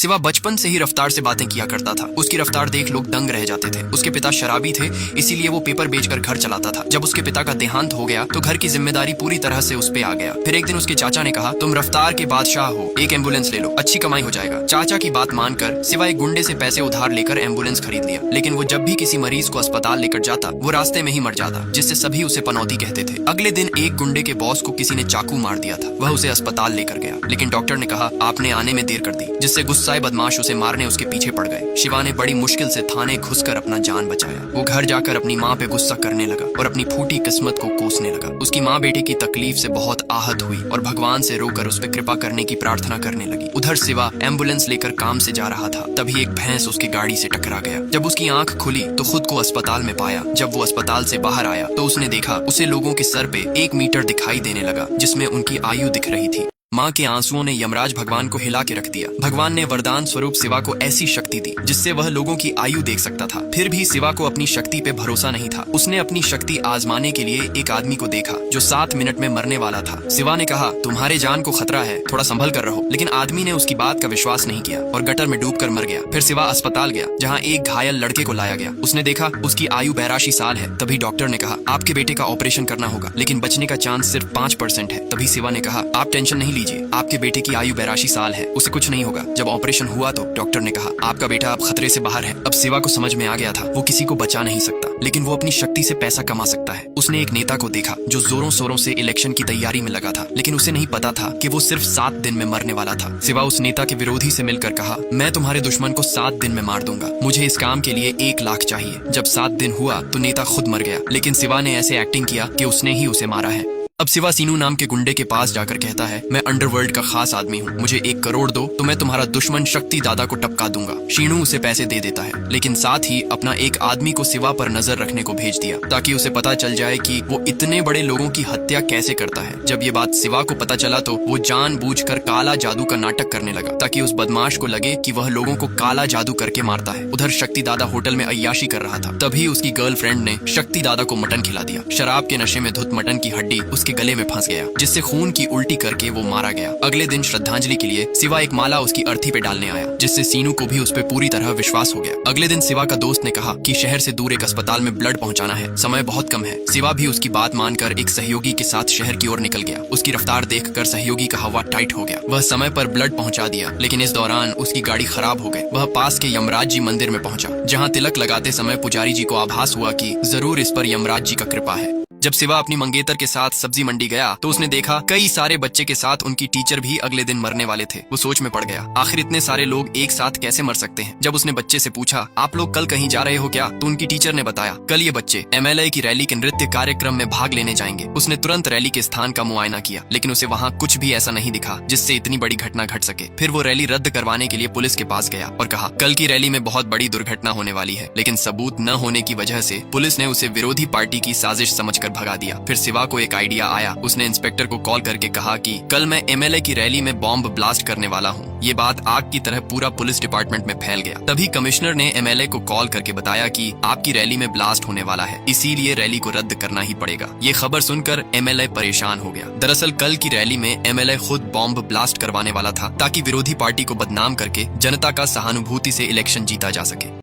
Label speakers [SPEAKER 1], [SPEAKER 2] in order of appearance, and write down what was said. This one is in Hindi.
[SPEAKER 1] सिवा बचपन से ही रफ्तार से बातें किया करता था। उसकी रफ्तार देख लोग दंग रह जाते थे। उसके पिता शराबी थे, इसीलिए वो पेपर बेचकर घर चलाता था। जब उसके पिता का देहांत हो गया तो घर की जिम्मेदारी पूरी तरह से उस पे आ गया। फिर एक दिन उसके चाचा ने कहा, तुम रफ्तार के बादशाह हो, एक एम्बुलेंस ले लो, अच्छी कमाई हो जाएगा। चाचा की बात मानकर सिवा एक गुंडे से पैसे उधार लेकर एम्बुलेंस खरीद लिया। लेकिन वो जब भी किसी मरीज को अस्पताल लेकर जाता वो रास्ते में ही मर जाता, जिससे सभी उसे पनौती कहते थे। अगले दिन एक गुंडे के बॉस को किसी ने चाकू मार दिया था। वह उसे अस्पताल लेकर गया, लेकिन डॉक्टर ने कहा आपने आने में देर कर दी, जिससे गुस्साए बदमाश उसे मारने उसके पीछे पड़ गए। शिवा ने बड़ी मुश्किल से थाने घुसकर अपना जान बचाया। वो घर जाकर अपनी माँ पे गुस्सा करने लगा और अपनी फूटी किस्मत को कोसने लगा। उसकी माँ बेटे की तकलीफ से बहुत आहत हुई और भगवान से रोकर उस पर कृपा करने की प्रार्थना करने लगी। उधर शिवा एम्बुलेंस लेकर काम से जा रहा था, तभी एक भैंस उसकी गाड़ी से टकरा गया। जब उसकी आंख खुली तो खुद को अस्पताल में पाया। जब वो अस्पताल से बाहर आया तो उसने देखा उसे लोगों के सर पे 1 मीटर दिखाई देने लगा, जिसमें उनकी आयु दिख रही थी। माँ के आंसुओं ने यमराज भगवान को हिला के रख दिया। भगवान ने वरदान स्वरूप शिवा को ऐसी शक्ति दी जिससे वह लोगों की आयु देख सकता था। फिर भी शिवा को अपनी शक्ति पे भरोसा नहीं था। उसने अपनी शक्ति आजमाने के लिए एक आदमी को देखा जो 7 मिनट में मरने वाला था। शिवा ने कहा, तुम्हारे जान को खतरा है, थोड़ा संभल कर रहो। लेकिन आदमी ने उसकी बात का विश्वास नहीं किया और गटर में डूब कर मर गया। फिर शिवा अस्पताल गया, जहाँ एक घायल लड़के को लाया गया। उसने देखा उसकी आयु 82 साल है। तभी डॉक्टर ने कहा, आपके बेटे का ऑपरेशन करना होगा, लेकिन बचने का चांस सिर्फ 5% है। तभी शिवा ने कहा, आप टेंशन नहीं लीजिए, आपके बेटे की आयु 82 साल है, उसे कुछ नहीं होगा। जब ऑपरेशन हुआ तो डॉक्टर ने कहा, आपका बेटा अब खतरे से बाहर है। अब शिवा को समझ में आ गया था वो किसी को बचा नहीं सकता, लेकिन वो अपनी शक्ति से पैसा कमा सकता है। उसने एक नेता को देखा जो जोरों शोरों से इलेक्शन की तैयारी में लगा था, लेकिन उसे नहीं पता था कि वो सिर्फ 7 दिन में मरने वाला था। शिवा उस नेता के विरोधी से मिलकर कहा, मैं तुम्हारे दुश्मन को 7 दिन में मार दूंगा, मुझे इस काम के लिए 1 लाख चाहिए। जब 7 दिन हुआ तो नेता खुद मर गया, लेकिन शिवा ने ऐसे एक्टिंग किया कि उसने ही उसे मारा है। अब शिवा सीनू नाम के गुंडे के पास जाकर कहता है, मैं अंडरवर्ल्ड का खास आदमी हूँ, मुझे 1 करोड़ दो तो मैं तुम्हारा दुश्मन शक्ति दादा को टपका दूंगा। शीनू उसे पैसे दे देता है, लेकिन साथ ही अपना एक आदमी को शिवा पर नजर रखने को भेज दिया ताकि उसे पता चल जाए कि वो इतने बड़े लोगों की हत्या कैसे करता है। जब ये बात शिवा को पता चला तो वो जानबूझकर काला जादू का नाटक करने लगा ताकि उस बदमाश को लगे कि वह लोगों को काला जादू करके मारता है। उधर शक्ति दादा होटल में अय्याशी कर रहा था, तभी उसकी गर्लफ्रेंड ने शक्ति दादा को मटन खिला दिया। शराब के नशे में धुत मटन की हड्डी उसके गले में फंस गया, जिससे खून की उल्टी करके वो मारा गया। अगले दिन श्रद्धांजलि के लिए शिवा एक माला उसकी अर्थी पे डालने आया, जिससे सीनू को भी उस पे पूरी तरह विश्वास हो गया। अगले दिन शिवा का दोस्त ने कहा कि शहर से दूर एक अस्पताल में ब्लड पहुंचाना है, समय बहुत कम है। शिवा भी उसकी बात मानकर एक सहयोगी के साथ शहर की ओर निकल गया। उसकी रफ्तार देखकर सहयोगी का हवा टाइट हो गया। वह समय पर ब्लड पहुंचा दिया, लेकिन इस दौरान उसकी गाड़ी खराब हो गई। वह पास के यमराज जी मंदिर में पहुंचा, जहाँ तिलक लगाते समय पुजारी जी को आभास हुआ कि जरूर इस पर यमराज जी का कृपा है। जब शिवा अपनी मंगेतर के साथ सब्जी मंडी गया तो उसने देखा कई सारे बच्चे के साथ उनकी टीचर भी अगले दिन मरने वाले थे। वो सोच में पड़ गया, आखिर इतने सारे लोग एक साथ कैसे मर सकते हैं। जब उसने बच्चे से पूछा, आप लोग कल कहीं जा रहे हो क्या, तो उनकी टीचर ने बताया, कल ये बच्चे MLA की रैली के नृत्य कार्यक्रम में भाग लेने जाएंगे। उसने तुरंत रैली के स्थान का मुआयना किया, लेकिन उसे वहाँ कुछ भी ऐसा नहीं दिखा जिससे इतनी बड़ी घटना घट सके। फिर वो रैली रद्द करवाने के लिए पुलिस के पास गया और कहा, कल की रैली में बहुत बड़ी दुर्घटना होने वाली है। लेकिन सबूत न होने की वजह से पुलिस ने उसे विरोधी पार्टी की साजिश समझकर भगा दिया। फिर शिवा को एक आइडिया आया। उसने इंस्पेक्टर को कॉल करके कहा कि कल मैं MLA की रैली में बॉम्ब ब्लास्ट करने वाला हूँ। ये बात आग की तरह पूरा पुलिस डिपार्टमेंट में फैल गया। तभी कमिश्नर ने MLA को कॉल करके बताया कि आपकी रैली में ब्लास्ट होने वाला है, इसीलिए रैली को रद्द करना ही पड़ेगा। ये खबर सुनकर MLA परेशान हो गया। दरअसल कल की रैली में MLA खुद बॉम्ब ब्लास्ट करवाने वाला था ताकि विरोधी पार्टी को बदनाम करके जनता का सहानुभूति से इलेक्शन जीता जा सके।